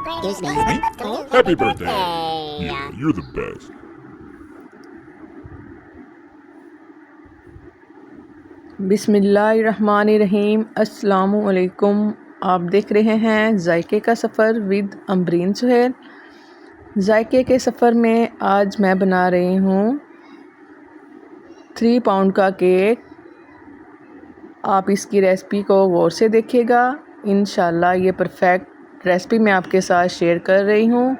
Excuse me? Happy birthday! Yeah, you're the best. बिस्मिल्लाहिर्रहमानिर्रहीम। अस्सलामुअलैकुम। आप देख रहे हैं जायके का सफ़र विद अमरीन सुहेल। जायके के सफ़र में आज मैं बना रही हूँ 3 पाउंड का केक। आप इसकी रेसिपी को गौर से देखिएगा। इंशाल्लाह ये परफेक्ट रेसिपी मैं आपके साथ शेयर कर रही हूँ।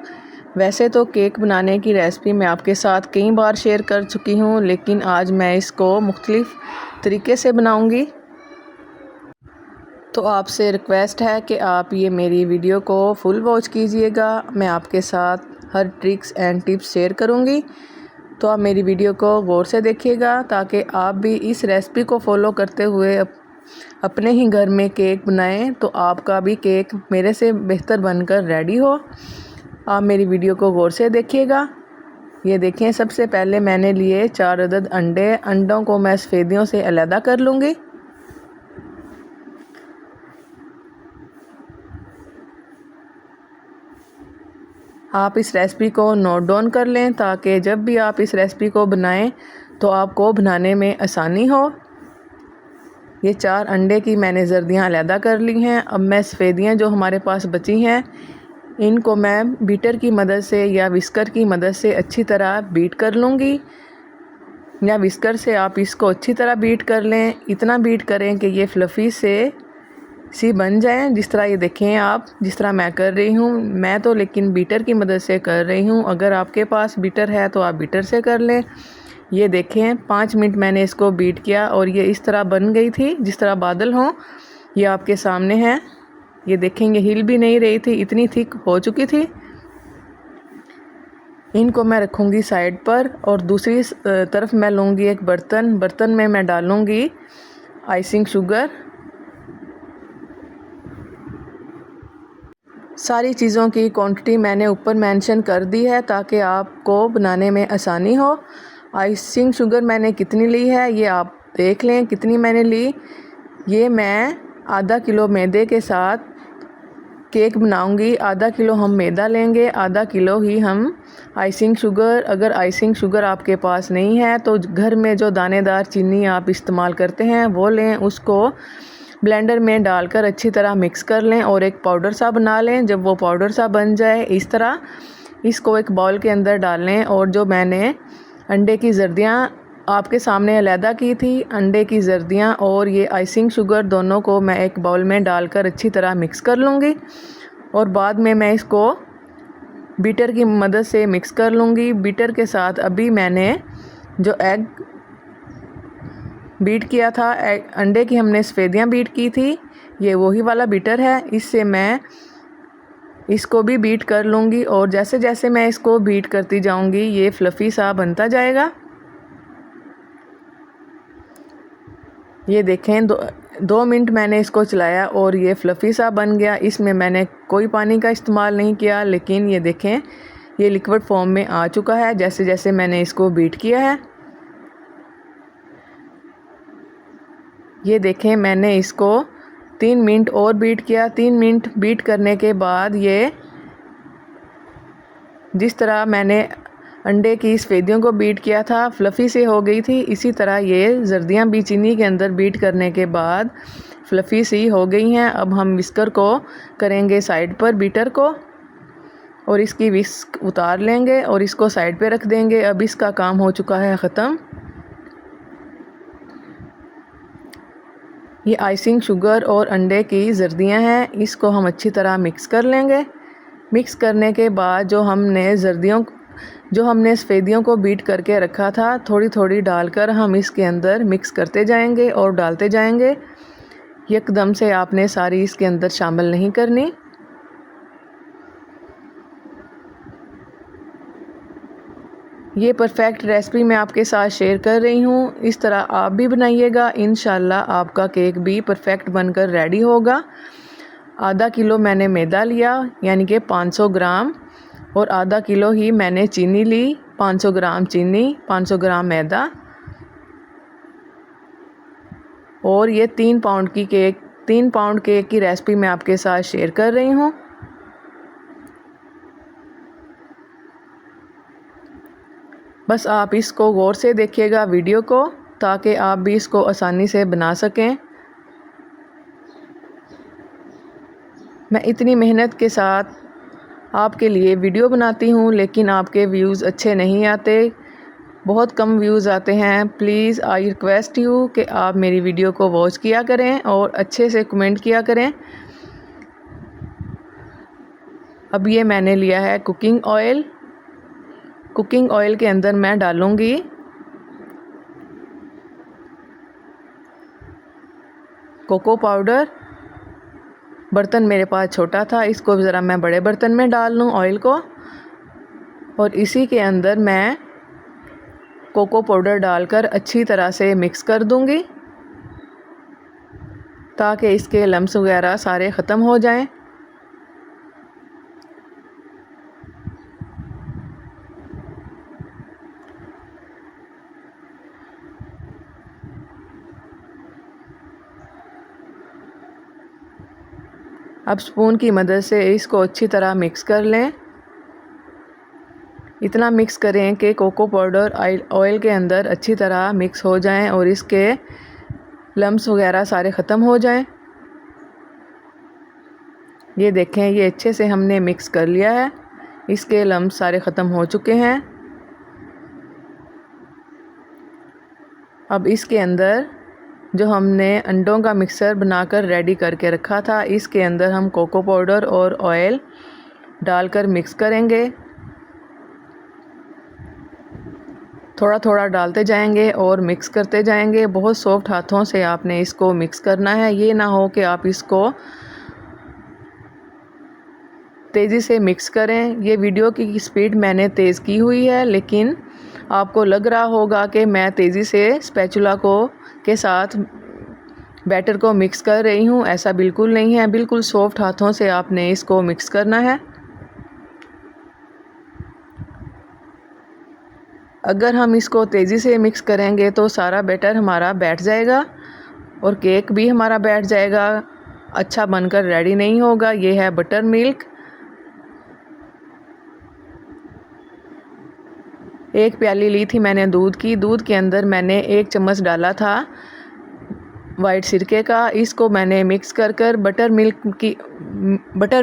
वैसे तो केक बनाने की रेसिपी मैं आपके साथ कई बार शेयर कर चुकी हूँ, लेकिन आज मैं इसको मुख्तलिफ तरीके से बनाऊँगी। तो आपसे रिक्वेस्ट है कि आप ये मेरी वीडियो को फुल वॉच कीजिएगा। मैं आपके साथ हर ट्रिक्स एंड टिप्स शेयर करूँगी, तो आप मेरी वीडियो को गौर से देखिएगा ताकि आप भी इस रेसिपी को फॉलो करते हुए अपने ही घर में केक बनाएं, तो आपका भी केक मेरे से बेहतर बनकर रेडी हो। आप मेरी वीडियो को गौर से देखिएगा। ये देखें, सबसे पहले मैंने लिए 4 अदद अंडों को मैं सफ़ेदियों से अलग कर लूँगी। आप इस रेसिपी को नोट डाउन कर लें ताकि जब भी आप इस रेसिपी को बनाएं तो आपको बनाने में आसानी हो। ये 4 अंडे की मैंने जर्दियाँ अलग कर ली हैं। अब मैं सफ़ेदियाँ जो हमारे पास बची हैं इनको मैं बीटर की मदद से या विस्कर की मदद से अच्छी तरह बीट कर लूँगी, या विस्कर से आप इसको अच्छी तरह बीट कर लें। इतना बीट करें कि ये फ्लफ़ी सी बन जाए, जिस तरह ये देखें आप, जिस तरह मैं कर रही हूँ। मैं तो लेकिन बीटर की मदद से कर रही हूँ। अगर आपके पास बीटर है तो आप बीटर से कर लें। ये देखें, 5 मिनट मैंने इसको बीट किया और ये इस तरह बन गई थी, जिस तरह बादल हों। ये आपके सामने है। ये देखेंगे हिल भी नहीं रही थी, इतनी थिक हो चुकी थी। इनको मैं रखूँगी साइड पर और दूसरी तरफ मैं लूँगी एक बर्तन में मैं डालूँगी आइसिंग शुगर। सारी चीज़ों की क्वांटिटी मैंने ऊपर मेंशन कर दी है ताकि आपको बनाने में आसानी हो। आइसिंग शुगर मैंने कितनी ली है ये आप देख लें कितनी मैंने ली। ये मैं आधा किलो मैदे के साथ केक बनाऊंगी। आधा किलो हम मैदा लेंगे, आधा किलो ही हम आइसिंग शुगर। अगर आइसिंग शुगर आपके पास नहीं है तो घर में जो दानेदार चीनी आप इस्तेमाल करते हैं वो लें, उसको ब्लेंडर में डालकर अच्छी तरह मिक्स कर लें और एक पाउडर सा बना लें। जब वो पाउडर सा बन जाए इस तरह, इसको एक बाउल के अंदर डाल लें। और जो मैंने अंडे की जर्दियाँ आपके सामने अलहदा की थी, अंडे की जर्दियाँ और ये आइसिंग शुगर दोनों को मैं एक बाउल में डालकर अच्छी तरह मिक्स कर लूँगी और बाद में मैं इसको बीटर की मदद से मिक्स कर लूँगी। बीटर के साथ अभी मैंने जो एग बीट किया था, अंडे की हमने सफ़ेदियाँ बीट की थी, ये वही वाला बीटर है। इससे मैं इसको भी बीट कर लूँगी और जैसे जैसे मैं इसको बीट करती जाऊँगी ये फ्लफ़ी सा बनता जाएगा। ये देखें, 2 मिनट मैंने इसको चलाया और ये फ्लफ़ी सा बन गया। इसमें मैंने कोई पानी का इस्तेमाल नहीं किया, लेकिन ये देखें ये लिक्विड फॉर्म में आ चुका है जैसे जैसे मैंने इसको बीट किया है। ये देखें, मैंने इसको 3 मिनट और बीट किया। 3 मिनट बीट करने के बाद ये जिस तरह मैंने अंडे की सफ़ेदियों को बीट किया था फ्लफ़ी से हो गई थी, इसी तरह ये जर्दियाँ भी चीनी के अंदर बीट करने के बाद फ्लफ़ी सी हो गई हैं। अब हम विस्कर को करेंगे साइड पर बीटर को और इसकी विस्क उतार लेंगे और इसको साइड पे रख देंगे। अब इसका काम हो चुका है ख़त्म। ये आइसिंग शुगर और अंडे की जर्दियाँ हैं, इसको हम अच्छी तरह मिक्स कर लेंगे। मिक्स करने के बाद जो हमने सफ़ेदियों को बीट करके रखा था, थोड़ी थोड़ी डालकर हम इसके अंदर मिक्स करते जाएंगे और डालते जाएंगे। एकदम से आपने सारी इसके अंदर शामिल नहीं करनी। ये परफेक्ट रेसिपी मैं आपके साथ शेयर कर रही हूँ। इस तरह आप भी बनाइएगा, इंशाल्लाह आपका केक भी परफेक्ट बनकर रेडी होगा। आधा किलो मैंने मैदा लिया यानी कि 500 ग्राम और आधा किलो ही मैंने चीनी ली। 500 ग्राम चीनी, 500 ग्राम मैदा और ये 3 पाउंड केक की रेसिपी मैं आपके साथ शेयर कर रही हूँ। बस आप इसको गौर से देखिएगा वीडियो को, ताकि आप भी इसको आसानी से बना सकें। मैं इतनी मेहनत के साथ आपके लिए वीडियो बनाती हूँ, लेकिन आपके व्यूज़ अच्छे नहीं आते, बहुत कम व्यूज़ आते हैं। प्लीज़ आई रिक्वेस्ट यू कि आप मेरी वीडियो को वॉच किया करें और अच्छे से कमेंट किया करें। अब ये मैंने लिया है कुकिंग ऑयल। कुकिंग ऑयल के अंदर मैं डालूँगी कोको पाउडर। बर्तन मेरे पास छोटा था, इसको ज़रा मैं बड़े बर्तन में डाल लूँ ऑयल को, और इसी के अंदर मैं कोको पाउडर डालकर अच्छी तरह से मिक्स कर दूँगी, ताकि इसके लम्स वगैरह सारे ख़त्म हो जाएं। अब स्पून की मदद से इसको अच्छी तरह मिक्स कर लें। इतना मिक्स करें कि कोको पाउडर ऑयल के अंदर अच्छी तरह मिक्स हो जाएं और इसके लम्स वगैरह सारे ख़त्म हो जाएं। ये देखें, ये अच्छे से हमने मिक्स कर लिया है, इसके लम्स सारे ख़त्म हो चुके हैं। अब इसके अंदर जो हमने अंडों का मिक्सर बनाकर रेडी करके रखा था, इसके अंदर हम कोको पाउडर और ऑयल डालकर मिक्स करेंगे। थोड़ा थोड़ा डालते जाएंगे और मिक्स करते जाएंगे। बहुत सॉफ्ट हाथों से आपने इसको मिक्स करना है। ये ना हो कि आप इसको तेज़ी से मिक्स करें। ये वीडियो की स्पीड मैंने तेज़ की हुई है, लेकिन आपको लग रहा होगा कि मैं तेज़ी से स्पैचुला के साथ बैटर को मिक्स कर रही हूँ। ऐसा बिल्कुल नहीं है, बिल्कुल सॉफ्ट हाथों से आपने इसको मिक्स करना है। अगर हम इसको तेज़ी से मिक्स करेंगे तो सारा बैटर हमारा बैठ जाएगा और केक भी हमारा बैठ जाएगा, अच्छा बनकर रेडी नहीं होगा। ये है बटर मिल्क। 1 प्याली ली थी मैंने दूध की। दूध के अंदर मैंने 1 चम्मच डाला था वाइट सिरके का। इसको मैंने मिक्स कर बटर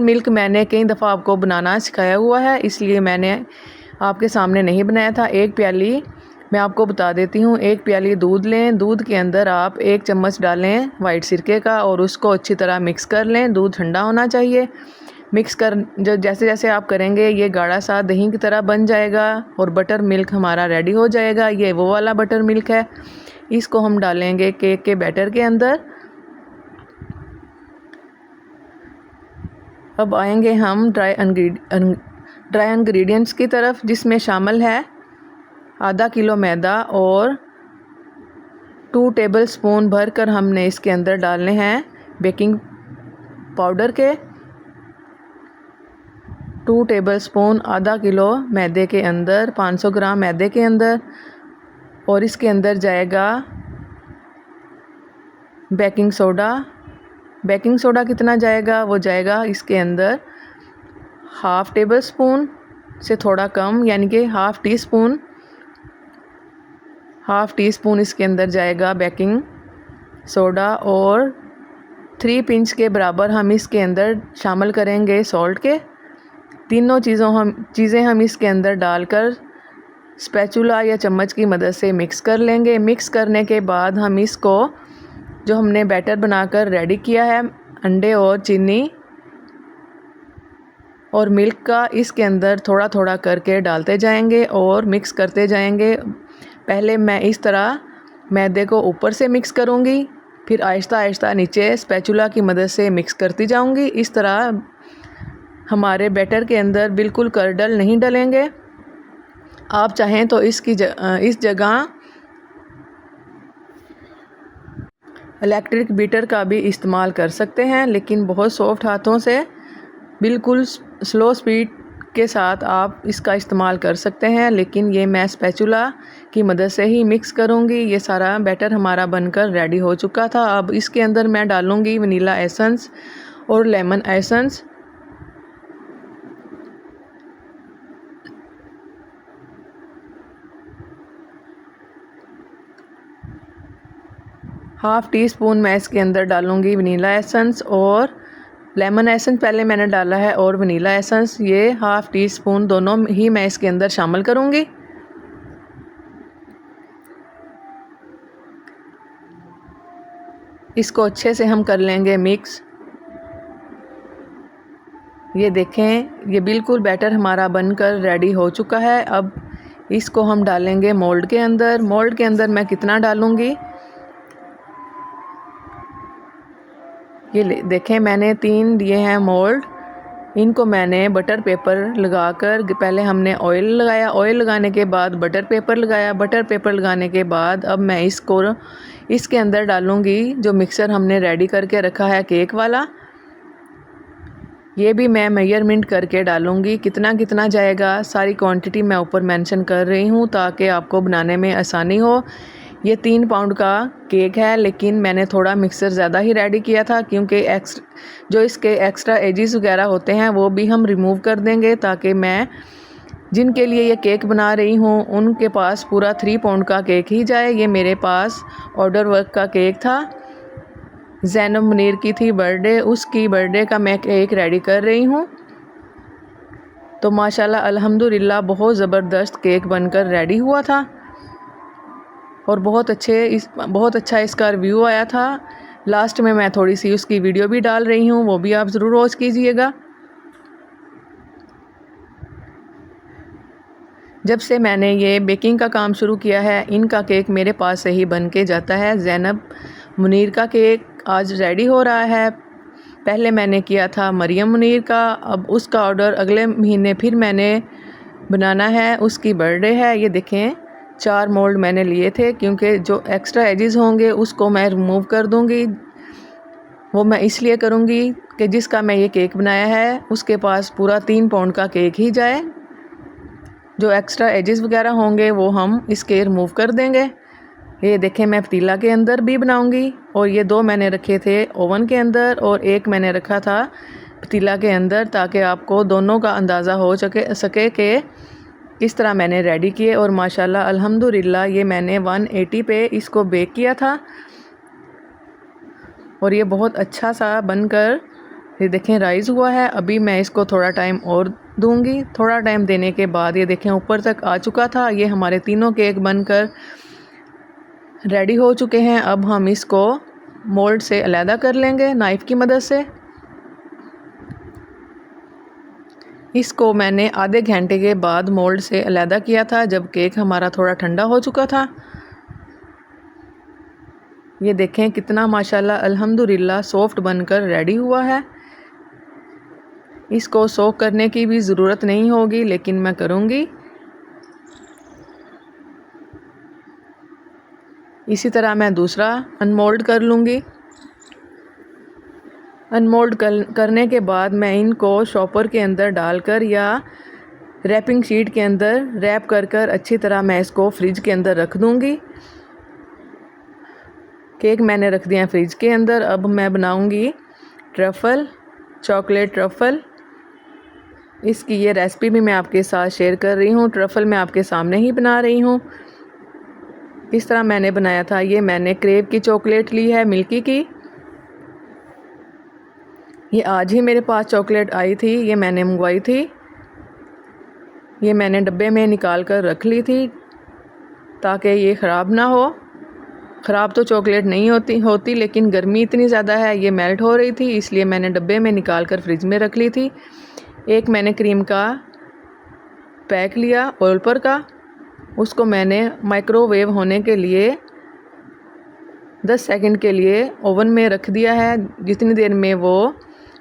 मिल्क मैंने कई दफ़ा आपको बनाना सिखाया हुआ है, इसलिए मैंने आपके सामने नहीं बनाया था। 1 प्याली मैं आपको बता देती हूँ। 1 प्याली दूध लें। दूध के अंदर आप 1 चम्मच डालें वाइट सिरके का और उसको अच्छी तरह मिक्स कर लें। दूध ठंडा होना चाहिए। मिक्स कर जैसे जैसे आप करेंगे ये गाढ़ा सा दही की तरह बन जाएगा और बटर मिल्क हमारा रेडी हो जाएगा। ये वो वाला बटर मिल्क है। इसको हम डालेंगे केक के बैटर के अंदर। अब आएंगे हम ड्राई इंग्रेडिएंट्स की तरफ, जिसमें शामिल है आधा किलो मैदा और 2 टेबलस्पून भरकर हमने इसके अंदर डालने हैं बेकिंग पाउडर के। 2 टेबलस्पून आधा किलो मैदे के अंदर, 500 ग्राम मैदे के अंदर, और इसके अंदर जाएगा बेकिंग सोडा। बेकिंग सोडा कितना जाएगा? वो जाएगा इसके अंदर हाफ़ टेबल स्पून से थोड़ा कम, यानी कि हाफ़ टी स्पून इसके अंदर जाएगा बेकिंग सोडा, और 3 पिंच के बराबर हम इसके अंदर शामिल करेंगे सॉल्ट के। तीनों चीज़ें हम इसके अंदर डालकर स्पैचुला या चम्मच की मदद से मिक्स कर लेंगे। मिक्स करने के बाद हम इसको जो हमने बैटर बनाकर रेडी किया है अंडे और चीनी और मिल्क का, इसके अंदर थोड़ा थोड़ा करके डालते जाएंगे और मिक्स करते जाएंगे। पहले मैं इस तरह मैदे को ऊपर से मिक्स करूँगी, फिर आहिस्ता आहिस्ता नीचे स्पैचुला की मदद से मिक्स करती जाऊँगी। इस तरह हमारे बैटर के अंदर बिल्कुल कर्डल नहीं डलेंगे। आप चाहें तो इस जगह इलेक्ट्रिक बीटर का भी इस्तेमाल कर सकते हैं, लेकिन बहुत सॉफ्ट हाथों से बिल्कुल स्लो स्पीड के साथ आप इसका इस्तेमाल कर सकते हैं। लेकिन ये मैं स्पैचुला की मदद से ही मिक्स करूँगी। ये सारा बैटर हमारा बनकर रेडी हो चुका था। अब इसके अंदर मैं डालूँगी वनीला एसेंस और lemon essence. Half tea spoon मैं इसके अंदर डालूँगी वनीला एसेंस और लेमन एसेंस पहले मैंने डाला है और वनीला एसेंस, ये हाफ़ टी स्पून दोनों ही मैं इसके अंदर शामिल करूँगी। इसको अच्छे से हम कर लेंगे मिक्स। ये देखें, ये बिल्कुल बैटर हमारा बनकर रेडी हो चुका है। अब इसको हम डालेंगे मोल्ड के अंदर। मोल्ड के अंदर मैं कितना डालूँगी, ये देखें, मैंने 3 लिए हैं मोल्ड। इनको मैंने बटर पेपर लगाकर, पहले हमने ऑयल लगाया, ऑयल लगाने के बाद बटर पेपर लगाया, बटर पेपर लगाने के बाद अब मैं इसको इसके अंदर डालूँगी जो मिक्सर हमने रेडी करके रखा है केक वाला। ये भी मैं मेजरमेंट करके डालूँगी, कितना कितना जाएगा सारी क्वांटिटी मैं ऊपर मेंशन कर रही हूँ ताकि आपको बनाने में आसानी हो। ये 3 पाउंड का केक है, लेकिन मैंने थोड़ा मिक्सर ज़्यादा ही रेडी किया था क्योंकि जो इसके एक्स्ट्रा एजेस वगैरह होते हैं वो भी हम रिमूव कर देंगे ताकि मैं जिनके लिए ये केक बना रही हूँ उनके पास पूरा 3 पाउंड का केक ही जाए। ये मेरे पास ऑर्डर वर्क का केक था, ज़ैनब मुनीर की थी बर्थडे, उसकी बर्थडे का मैं केक रेडी कर रही हूँ। तो माशाल्लाह अल्हम्दुलिल्लाह बहुत ज़बरदस्त केक बनकर रेडी हुआ था और बहुत अच्छा इसका रिव्यू आया था। लास्ट में मैं थोड़ी सी उसकी वीडियो भी डाल रही हूँ, वो भी आप ज़रूर वॉच कीजिएगा। जब से मैंने ये बेकिंग का काम शुरू किया है, इनका केक मेरे पास से ही बन के जाता है। ज़ैनब मुनीर का केक आज रेडी हो रहा है। पहले मैंने किया था मरियम मुनीर का, अब उसका ऑर्डर अगले महीने फिर मैंने बनाना है, उसकी बर्थडे है। ये देखें, 4 मोल्ड मैंने लिए थे क्योंकि जो एक्स्ट्रा एजेस होंगे उसको मैं रिमूव कर दूंगी। वो मैं इसलिए करूंगी कि जिसका मैं ये केक बनाया है उसके पास पूरा 3 पाउंड का केक ही जाए। जो एक्स्ट्रा एजेस वगैरह होंगे वो हम इसके रिमूव कर देंगे। ये देखें, मैं पतीला के अंदर भी बनाऊंगी और ये 2 मैंने रखे थे ओवन के अंदर और 1 मैंने रखा था पतीला के अंदर ताकि आपको दोनों का अंदाज़ा हो सके कि किस तरह मैंने रेडी किए। और माशाल्लाह अल्हम्दुलिल्लाह ये मैंने 180 पे इसको बेक किया था और ये बहुत अच्छा सा बनकर ये देखें राइज़ हुआ है। अभी मैं इसको थोड़ा टाइम और दूंगी। थोड़ा टाइम देने के बाद ये देखें ऊपर तक आ चुका था। ये हमारे तीनों केक बनकर रेडी हो चुके हैं। अब हम इसको मोल्ड से अलहदा कर लेंगे नाइफ़ की मदद से। इसको मैंने आधे घंटे के बाद मोल्ड से अलहदा किया था जब केक हमारा थोड़ा ठंडा हो चुका था। ये देखें कितना माशाल्लाह अल्हम्दुलिल्लाह सॉफ्ट बनकर रेडी हुआ है। इसको सोक करने की भी ज़रूरत नहीं होगी, लेकिन मैं करूँगी। इसी तरह मैं दूसरा अनमोल्ड कर लूँगी। अनमोल्ड करने के बाद मैं इनको शॉपर के अंदर डालकर या रैपिंग शीट के अंदर रैप कर अच्छी तरह मैं इसको फ्रिज के अंदर रख दूँगी। केक मैंने रख दिया फ्रिज के अंदर। अब मैं बनाऊँगी ट्रफ़ल, चॉकलेट ट्रफ़ल। इसकी ये रेसिपी भी मैं आपके साथ शेयर कर रही हूँ। ट्रफ़ल मैं आपके सामने ही बना रही हूँ। इस तरह मैंने बनाया था। ये मैंने क्रेव की चॉकलेट ली है, मिल्की की। ये आज ही मेरे पास चॉकलेट आई थी, ये मैंने मंगवाई थी। ये मैंने डब्बे में निकाल कर रख ली थी ताकि ये ख़राब ना हो। ख़राब तो चॉकलेट नहीं होती लेकिन गर्मी इतनी ज़्यादा है, ये मेल्ट हो रही थी, इसलिए मैंने डब्बे में निकाल कर फ्रिज में रख ली थी। एक मैंने क्रीम का पैक लिया ऑयल का, उसको मैंने माइक्रोवेव होने के लिए 10 सेकंड के लिए ओवन में रख दिया है। जितनी देर में वो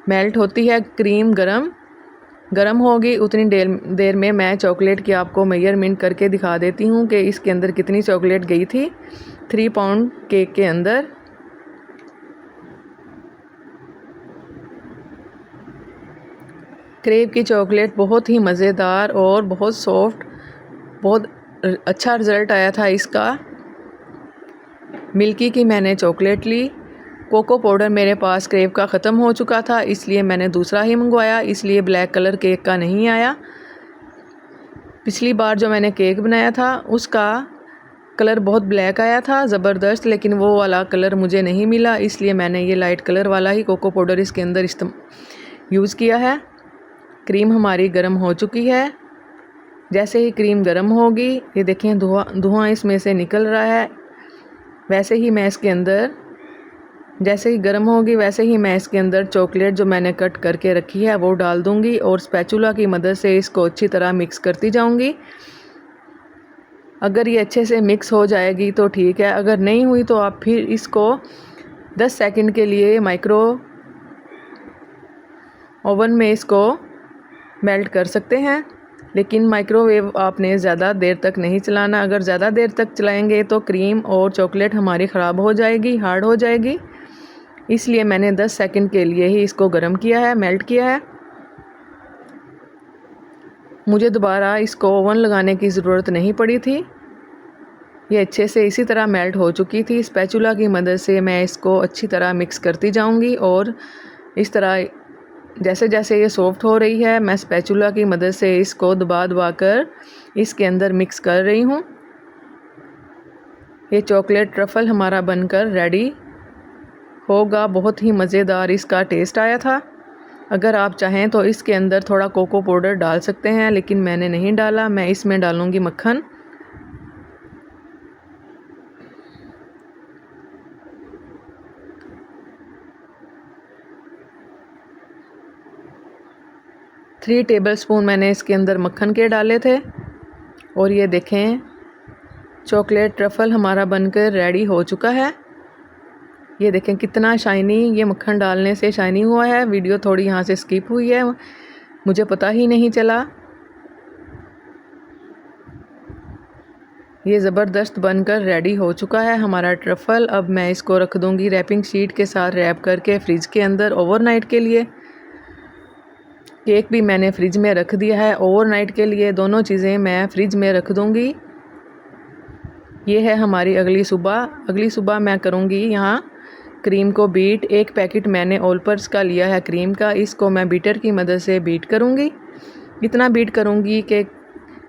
मेल्ट होती है, क्रीम गरम होगी, उतनी देर में मैं चॉकलेट की आपको मेजरमेंट करके दिखा देती हूँ कि इसके अंदर कितनी चॉकलेट गई थी 3 पाउंड केक के अंदर। क्रेव की चॉकलेट बहुत ही मज़ेदार और बहुत सॉफ्ट, बहुत अच्छा रिज़ल्ट आया था इसका। मिल्की की मैंने चॉकलेट ली। कोको पाउडर मेरे पास क्रेव का ख़त्म हो चुका था, इसलिए मैंने दूसरा ही मंगवाया, इसलिए ब्लैक कलर केक का नहीं आया। पिछली बार जो मैंने केक बनाया था उसका कलर बहुत ब्लैक आया था ज़बरदस्त, लेकिन वो वाला कलर मुझे नहीं मिला, इसलिए मैंने ये लाइट कलर वाला ही कोको पाउडर इसके अंदर यूज़ किया है। क्रीम हमारी गर्म हो चुकी है। जैसे ही क्रीम गर्म होगी, ये देखें धुआं इसमें से निकल रहा है, वैसे ही मैं इसके अंदर जैसे ही गर्म होगी वैसे ही मैं इसके अंदर चॉकलेट जो मैंने कट करके रखी है वो डाल दूंगी और स्पैचुला की मदद से इसको अच्छी तरह मिक्स करती जाऊंगी। अगर ये अच्छे से मिक्स हो जाएगी तो ठीक है, अगर नहीं हुई तो आप फिर इसको 10 सेकंड के लिए माइक्रो ओवन में इसको मेल्ट कर सकते हैं, लेकिन माइक्रोवेव आपने ज़्यादा देर तक नहीं चलाना। अगर ज़्यादा देर तक चलाएंगे तो क्रीम और चॉकलेट हमारी ख़राब हो जाएगी, हार्ड हो जाएगी, इसलिए मैंने 10 सेकंड के लिए ही इसको गर्म किया है, मेल्ट किया है। मुझे दोबारा इसको ओवन लगाने की ज़रूरत नहीं पड़ी थी, ये अच्छे से इसी तरह मेल्ट हो चुकी थी। स्पैचुला की मदद से मैं इसको अच्छी तरह मिक्स करती जाऊंगी और इस तरह जैसे जैसे ये सॉफ्ट हो रही है मैं स्पैचुला की मदद से इसको दबा कर इसके अंदर मिक्स कर रही हूँ। ये चॉकलेट ट्रफ़ल हमारा बनकर रेडी होगा। बहुत ही मज़ेदार इसका टेस्ट आया था। अगर आप चाहें तो इसके अंदर थोड़ा कोको पाउडर डाल सकते हैं, लेकिन मैंने नहीं डाला। मैं इसमें डालूँगी मक्खन। थ्री टेबलस्पून मैंने इसके अंदर मक्खन के डाले थे और ये देखें चॉकलेट ट्रफ़ल हमारा बनकर रेडी हो चुका है। ये देखें कितना शाइनी, ये मक्खन डालने से शाइनी हुआ है। वीडियो थोड़ी यहाँ से स्किप हुई है, मुझे पता ही नहीं चला। ये ज़बरदस्त बनकर रेडी हो चुका है हमारा ट्रफ़ल। अब मैं इसको रख दूँगी रैपिंग शीट के साथ रैप करके फ्रिज के अंदर ओवरनाइट के लिए। केक भी मैंने फ्रिज में रख दिया है ओवरनाइट के लिए, दोनों चीज़ें मैं फ्रिज में रख दूँगी। ये है हमारी अगली सुबह मैं करूँगी यहाँ क्रीम को बीट। एक पैकेट मैंने ऑलपर्स का लिया है क्रीम का, इसको मैं बीटर की मदद से बीट करूँगी। इतना बीट करूँगी कि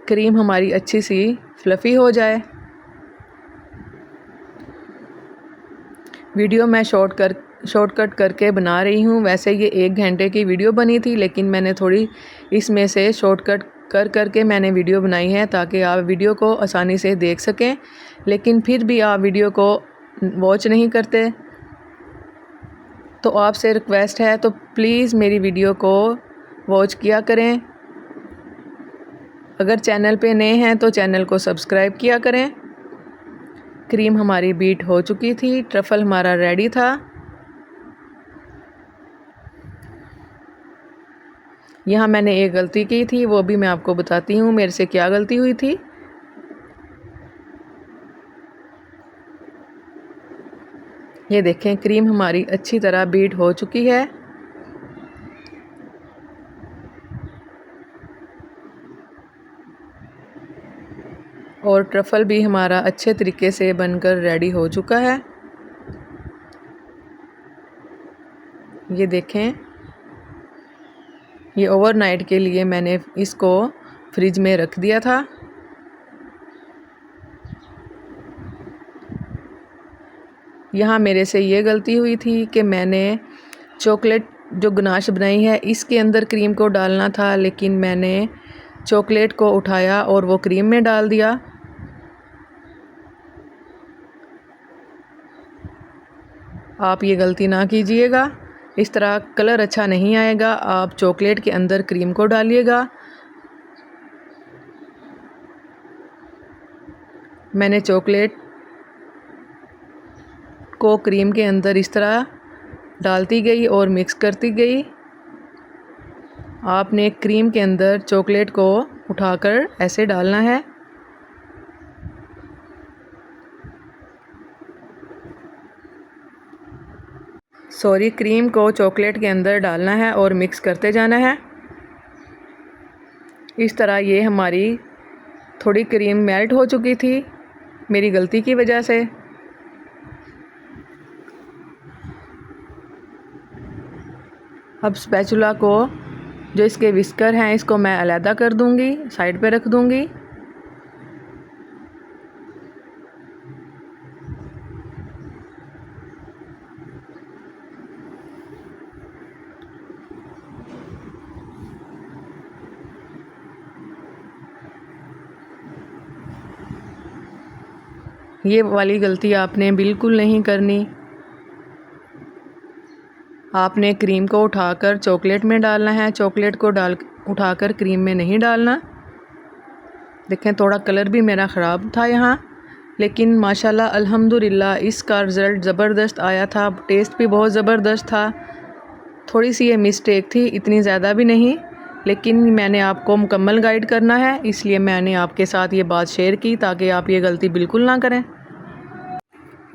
क्रीम हमारी अच्छी सी फ्लफ़ी हो जाए। वीडियो मैं शॉर्टकट करके बना रही हूँ। वैसे ये 1 घंटे की वीडियो बनी थी, लेकिन मैंने थोड़ी इसमें से शॉर्टकट करके मैंने वीडियो बनाई है ताकि आप वीडियो को आसानी से देख सकें। लेकिन फिर भी आप वीडियो को वॉच नहीं करते, तो आपसे रिक्वेस्ट है तो प्लीज़ मेरी वीडियो को वॉच किया करें। अगर चैनल पे नए हैं तो चैनल को सब्सक्राइब किया करें। क्रीम हमारी बीट हो चुकी थी, ट्रफ़ल हमारा रेडी था। यहाँ मैंने एक गलती की थी, वो भी मैं आपको बताती हूँ मेरे से क्या गलती हुई थी। ये देखें क्रीम हमारी अच्छी तरह बीट हो चुकी है। और ट्रफ़ल भी हमारा अच्छे तरीके से बनकर रेडी हो चुका है। ये देखें, ये ओवरनाइट के लिए मैंने इसको फ्रिज में रख दिया था। यहाँ मेरे से ये गलती हुई थी कि मैंने चॉकलेट जो गनाश बनाई है इसके अंदर क्रीम को डालना था, लेकिन मैंने चॉकलेट को उठाया और वो क्रीम में डाल दिया। आप ये गलती ना कीजिएगा, इस तरह कलर अच्छा नहीं आएगा। आप चॉकलेट के अंदर क्रीम को डालिएगा। मैंने चॉकलेट को क्रीम के अंदर इस तरह डालती गई और मिक्स करती गई। आपने क्रीम के अंदर चॉकलेट को उठाकर ऐसे डालना है। क्रीम को चॉकलेट के अंदर डालना है और मिक्स करते जाना है। इस तरह ये हमारी थोड़ी क्रीम मेल्ट हो चुकी थी मेरी गलती की वजह से। अब स्पैचुला को जो इसके विस्कर हैं इसको मैं अलहदा कर दूंगी, साइड पे रख दूंगी। ये वाली गलती आपने बिल्कुल नहीं करनी। आपने क्रीम को उठाकर चॉकलेट में डालना है, चॉकलेट को उठाकर क्रीम में नहीं डालना। देखें थोड़ा कलर भी मेरा ख़राब था यहाँ, लेकिन माशाल्लाह अल्हम्दुलिल्लाह इसका रिज़ल्ट ज़बरदस्त आया था। टेस्ट भी बहुत ज़बरदस्त था। थोड़ी सी ये मिस्टेक थी, इतनी ज़्यादा भी नहीं, लेकिन मैंने आपको मुकम्मल गाइड करना है, इसलिए मैंने आपके साथ ये बात शेयर की ताकि आप ये गलती बिल्कुल ना करें।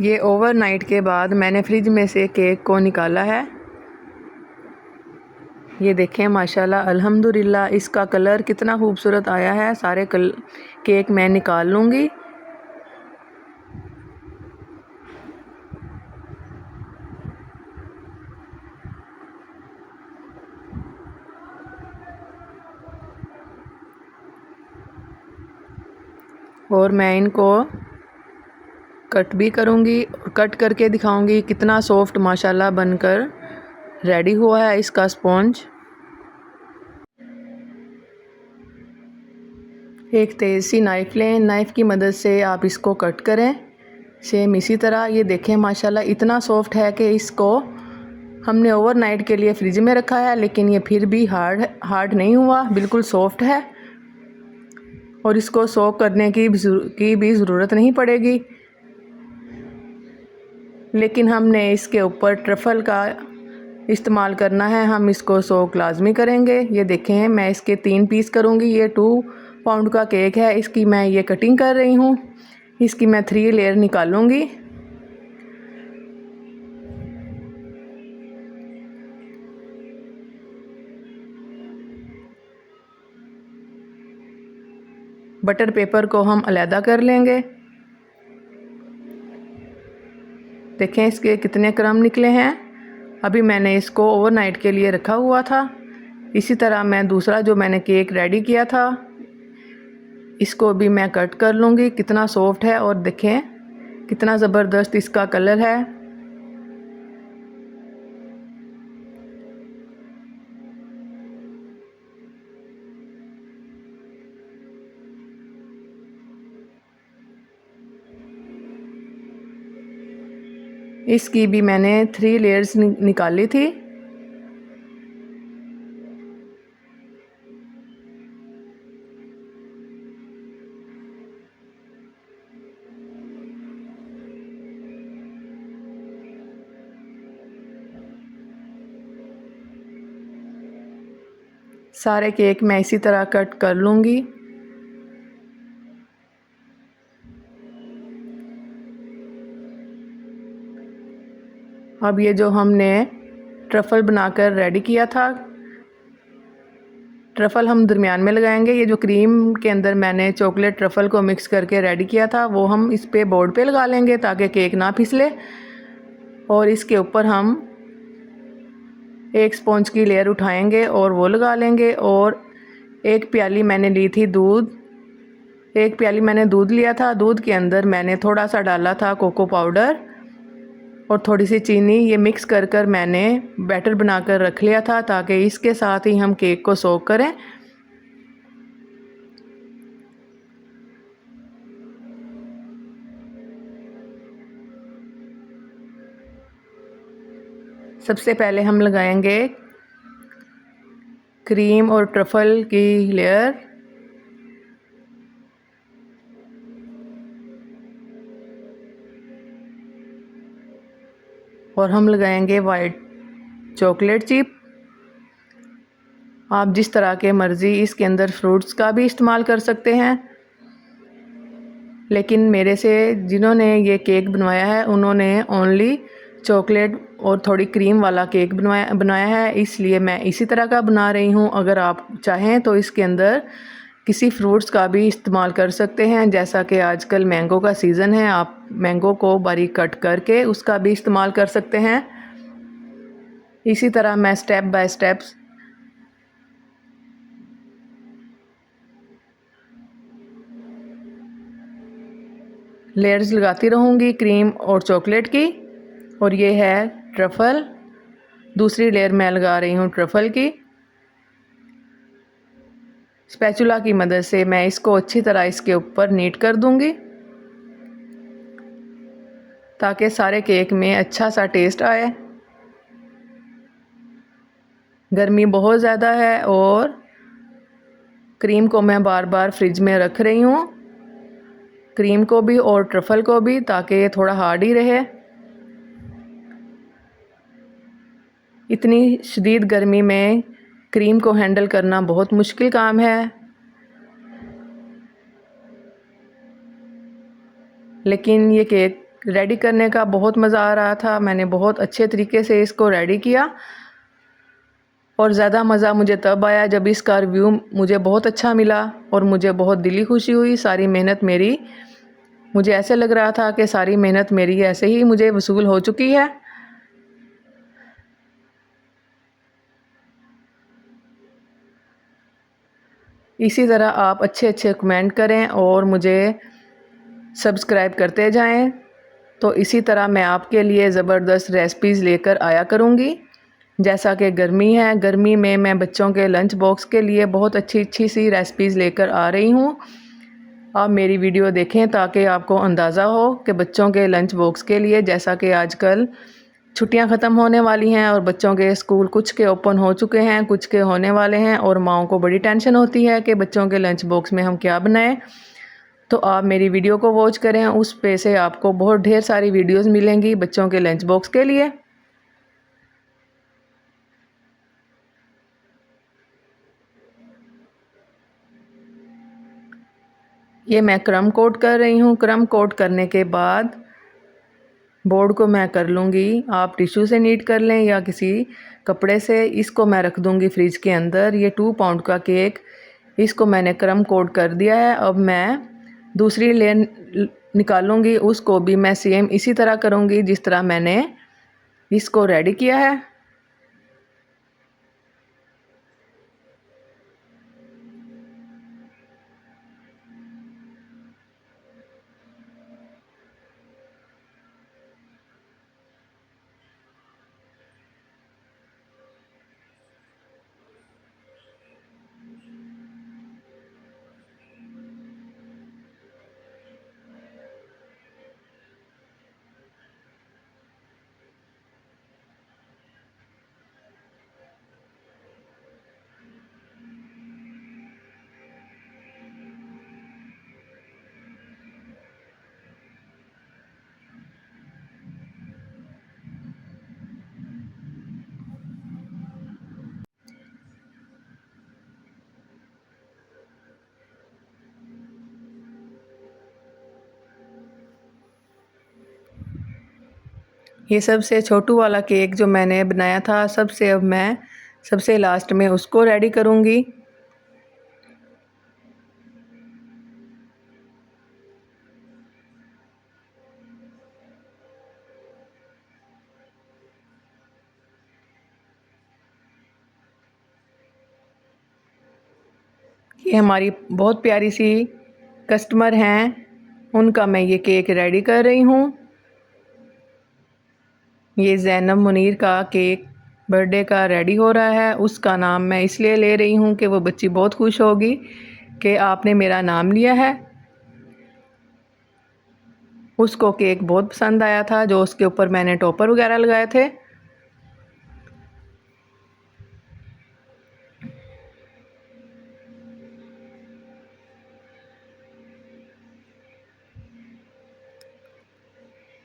ये ओवरनाइट के बाद मैंने फ्रिज में से केक को निकाला है। ये देखें माशाल्लाह अल्हम्दुलिल्लाह इसका कलर कितना खूबसूरत आया है। सारे केक मैं निकाल लूँगी। और मैं इनको कट भी करूँगी और कट करके दिखाऊँगी कितना सॉफ्ट माशाल्लाह बनकर रेडी हुआ है इसका स्पॉन्ज। एक तेज़ सी नाइफ़ लें, नाइफ़ की मदद से आप इसको कट करें सेम इसी तरह। ये देखें माशाल्लाह इतना सॉफ्ट है कि इसको हमने ओवरनाइट के लिए फ्रिज में रखा है, लेकिन ये फिर भी हार्ड नहीं हुआ, बिल्कुल सॉफ्ट है और इसको सोक करने की भी ज़रूरत नहीं पड़ेगी। लेकिन हमने इसके ऊपर ट्रफ़ल का इस्तेमाल करना है, हम इसको सोक लाजमी करेंगे। ये देखें मैं इसके 3 पीस करूँगी। ये 2 पाउंड का केक है, इसकी मैं ये कटिंग कर रही हूँ। इसकी मैं 3 लेयर निकालूँगी। बटर पेपर को हम अलहदा कर लेंगे। देखें इसके कितने क्रम निकले हैं। अभी मैंने इसको ओवरनाइट के लिए रखा हुआ था। इसी तरह मैं दूसरा जो मैंने केक रेडी किया था इसको भी मैं कट कर लूँगी। कितना सॉफ्ट है और देखें कितना ज़बरदस्त इसका कलर है। इसकी भी मैंने 3 लेयर्स निकाली थी। सारे केक मैं इसी तरह कट कर लूँगी। अब ये जो हमने ट्रफ़ल बनाकर रेडी किया था, ट्रफ़ल हम दरमियान में लगाएंगे। ये जो क्रीम के अंदर मैंने चॉकलेट ट्रफ़ल को मिक्स करके रेडी किया था वो हम इस पे बोर्ड पे लगा लेंगे ताकि केक ना फिसले। और इसके ऊपर हम एक स्पॉन्ज की लेयर उठाएंगे और वो लगा लेंगे। और एक प्याली मैंने ली थी दूध, एक प्याली मैंने दूध लिया था। दूध के अंदर मैंने थोड़ा सा डाला था कोको पाउडर और थोड़ी सी चीनी। ये मिक्स कर मैंने बैटर बनाकर रख लिया था ताकि इसके साथ ही हम केक को सोक करें। सबसे पहले हम लगाएंगे क्रीम और ट्रफ़ल की लेयर। और हम लगाएंगे वाइट चॉकलेट चिप। आप जिस तरह के मर्ज़ी इसके अंदर फ्रूट्स का भी इस्तेमाल कर सकते हैं, लेकिन मेरे से जिन्होंने ये केक बनवाया है उन्होंने ओनली चॉकलेट और थोड़ी क्रीम वाला केक बनाया है, इसलिए मैं इसी तरह का बना रही हूँ। अगर आप चाहें तो इसके अंदर किसी फ्रूट्स का भी इस्तेमाल कर सकते हैं, जैसा कि आजकल मैंगो का सीज़न है, आप मैंगो को बारीक कट करके उसका भी इस्तेमाल कर सकते हैं। इसी तरह मैं स्टेप बाय स्टेप लेयर्स लगाती रहूँगी क्रीम और चॉकलेट की। और ये है ट्रफ़ल, दूसरी लेयर मैं लगा रही हूँ ट्रफ़ल की। स्पैचुला की मदद से मैं इसको अच्छी तरह इसके ऊपर नीट कर दूँगी। ताकि सारे केक में अच्छा सा टेस्ट आए। गर्मी बहुत ज़्यादा है और क्रीम को मैं बार बार फ्रिज में रख रही हूँ, क्रीम को भी और ट्रफल को भी, ताकि ये थोड़ा हार्ड ही रहे। इतनी शदीद गर्मी में क्रीम को हैंडल करना बहुत मुश्किल काम है, लेकिन ये केक रेडी करने का बहुत मज़ा आ रहा था। मैंने बहुत अच्छे तरीके से इसको रेडी किया और ज़्यादा मज़ा मुझे तब आया जब इसका रिव्यू मुझे बहुत अच्छा मिला और मुझे बहुत दिली खुशी हुई। सारी मेहनत मेरी, मुझे ऐसे लग रहा था कि सारी मेहनत मेरी ऐसे ही मुझे वसूल हो चुकी है। इसी तरह आप अच्छे अच्छे कमेंट करें और मुझे सब्सक्राइब करते जाएं, तो इसी तरह मैं आपके लिए ज़बरदस्त रेसिपीज़ लेकर आया करूँगी। जैसा कि गर्मी है, गर्मी में मैं बच्चों के लंच बॉक्स के लिए बहुत अच्छी अच्छी सी रेसिपीज़ लेकर आ रही हूँ। आप मेरी वीडियो देखें ताकि आपको अंदाज़ा हो कि बच्चों के लंच बॉक्स के लिए, जैसा कि आजकल छुट्टियां ख़त्म होने वाली हैं और बच्चों के स्कूल कुछ के ओपन हो चुके हैं, कुछ के होने वाले हैं और माओं को बड़ी टेंशन होती है कि बच्चों के लंच बॉक्स में हम क्या बनाएं। तो आप मेरी वीडियो को वॉच करें, उस पे से आपको बहुत ढेर सारी वीडियोस मिलेंगी बच्चों के लंच बॉक्स के लिए। ये मैं क्रम कोट कर रही हूँ। क्रम कोट करने के बाद बोर्ड को मैं कर लूँगी, आप टिश्यू से नीट कर लें या किसी कपड़े से। इसको मैं रख दूँगी फ्रिज के अंदर। ये 2 पाउंड का केक, इसको मैंने क्रम कोट कर दिया है। अब मैं दूसरी लेयर निकालूँगी, उसको भी मैं सेम इसी तरह करूँगी जिस तरह मैंने इसको रेडी किया है। ये सबसे छोटू वाला केक जो मैंने बनाया था, सबसे अब मैं सबसे लास्ट में उसको रेडी करूँगी। ये हमारी बहुत प्यारी सी कस्टमर हैं, उनका मैं ये केक रेडी कर रही हूँ। ये ज़ैनब मुनीर का केक बर्थडे का रेडी हो रहा है। उसका नाम मैं इसलिए ले रही हूँ कि वो बच्ची बहुत खुश होगी कि आपने मेरा नाम लिया है। उसको केक बहुत पसंद आया था, जो उसके ऊपर मैंने टॉपर वगैरह लगाए थे।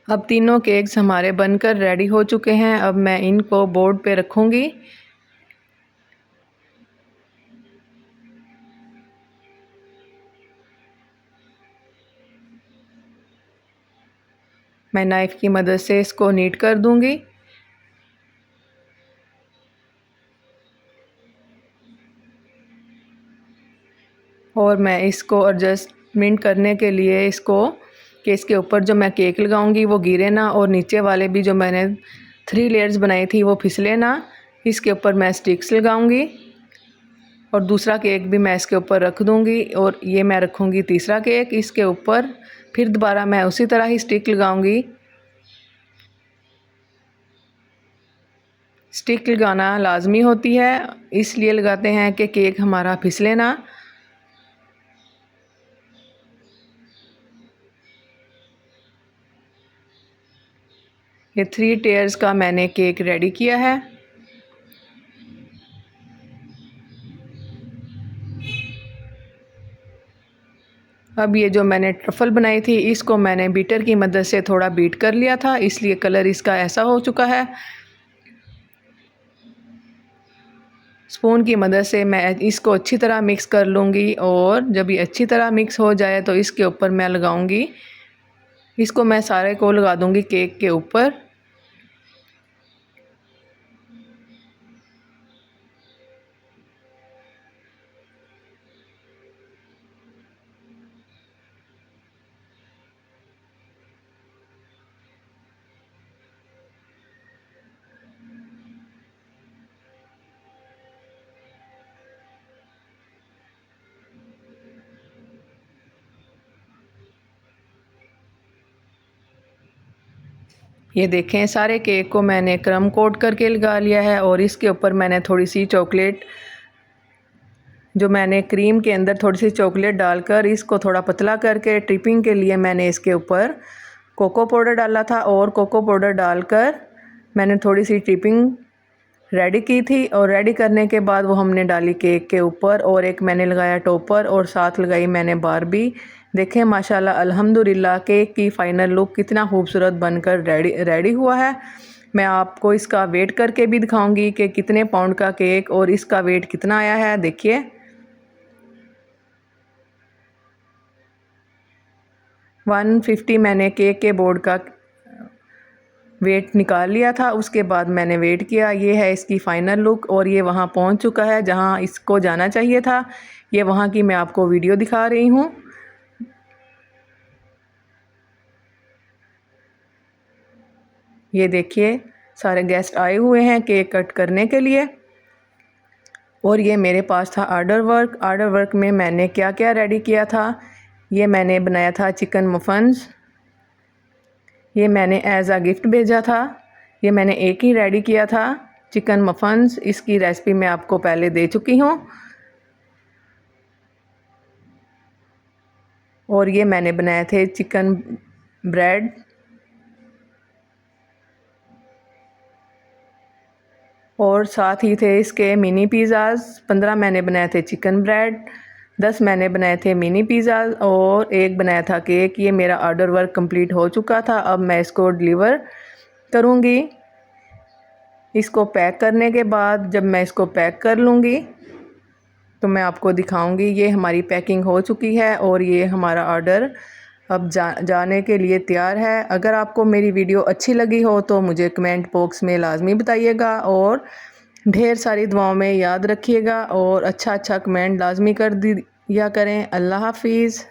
अब तीनों केक्स हमारे बनकर रेडी हो चुके हैं। अब मैं इनको बोर्ड पे रखूँगी। मैं नाइफ़ की मदद से इसको नीट कर दूँगी। और मैं इसको एडजस्टमेंट करने के लिए इसको कि इसके ऊपर जो मैं केक लगाऊंगी वो गिरे ना, और नीचे वाले भी जो मैंने 3 लेयर्स बनाई थी वो फिसले ना, इसके ऊपर मैं स्टिक्स लगाऊंगी और दूसरा केक भी मैं इसके ऊपर रख दूंगी। और ये मैं रखूंगी तीसरा केक इसके ऊपर, फिर दोबारा मैं उसी तरह ही स्टिक लगाऊंगी। स्टिक लगाना लाजमी होती है, इसलिए लगाते हैं कि केक हमारा फिसले ना। ये 3 टेयर्स का मैंने केक रेडी किया है। अब ये जो मैंने ट्रफ़ल बनाई थी इसको मैंने बीटर की मदद से थोड़ा बीट कर लिया था, इसलिए कलर इसका ऐसा हो चुका है। स्पून की मदद से मैं इसको अच्छी तरह मिक्स कर लूँगी और जब ये अच्छी तरह मिक्स हो जाए तो इसके ऊपर मैं लगाऊँगी, इसको मैं सारे को लगा दूँगी केक के ऊपर। ये देखें सारे केक को मैंने क्रम कोट करके लगा लिया है और इसके ऊपर मैंने थोड़ी सी चॉकलेट, जो मैंने क्रीम के अंदर थोड़ी सी चॉकलेट डालकर इसको थोड़ा पतला करके ट्रिपिंग के लिए मैंने इसके ऊपर कोको पाउडर डाला था और कोको पाउडर डालकर मैंने थोड़ी सी ट्रिपिंग रेडी की थी। और रेडी करने के बाद वो हमने डाली केक के ऊपर और एक मैंने लगाया टॉपर और साथ लगाई मैंने बारबी। देखें माशाल्लाह अल्हम्दुलिल्लाह केक की फ़ाइनल लुक कितना खूबसूरत बनकर रेडी हुआ है। मैं आपको इसका वेट करके भी दिखाऊंगी कि कितने पाउंड का केक और इसका वेट कितना आया है। देखिए 150 मैंने केक के बोर्ड का वेट निकाल लिया था। उसके बाद मैंने वेट किया। ये है इसकी फ़ाइनल लुक और ये वहाँ पहुँच चुका है जहाँ इसको जाना चाहिए था। ये वहाँ की मैं आपको वीडियो दिखा रही हूँ। ये देखिए सारे गेस्ट आए हुए हैं केक कट करने के लिए। और ये मेरे पास था ऑर्डर वर्क में मैंने क्या क्या रेडी किया था। ये मैंने बनाया था चिकन मफन्स, ये मैंने एज आ गिफ्ट भेजा था। ये मैंने एक ही रेडी किया था चिकन मफन्स, इसकी रेसिपी मैं आपको पहले दे चुकी हूँ। और ये मैंने बनाए थे चिकन ब्रेड, और साथ ही थे इसके मिनी पिज़्ज़ाज़। 15 मैंने बनाए थे चिकन ब्रेड, 10 मैंने बनाए थे मिनी पिज़्ज़ाज़ और एक बनाया था केक। ये मेरा ऑर्डर वर्क कंप्लीट हो चुका था। अब मैं इसको डिलीवर करूँगी। इसको पैक करने के बाद जब मैं इसको पैक कर लूँगी तो मैं आपको दिखाऊँगी। ये हमारी पैकिंग हो चुकी है और ये हमारा ऑर्डर अब जाने के लिए तैयार है। अगर आपको मेरी वीडियो अच्छी लगी हो तो मुझे कमेंट बॉक्स में लाजमी बताइएगा और ढेर सारी दुआओं में याद रखिएगा और अच्छा कमेंट लाजमी कर दिया करें। अल्लाह हाफिज़।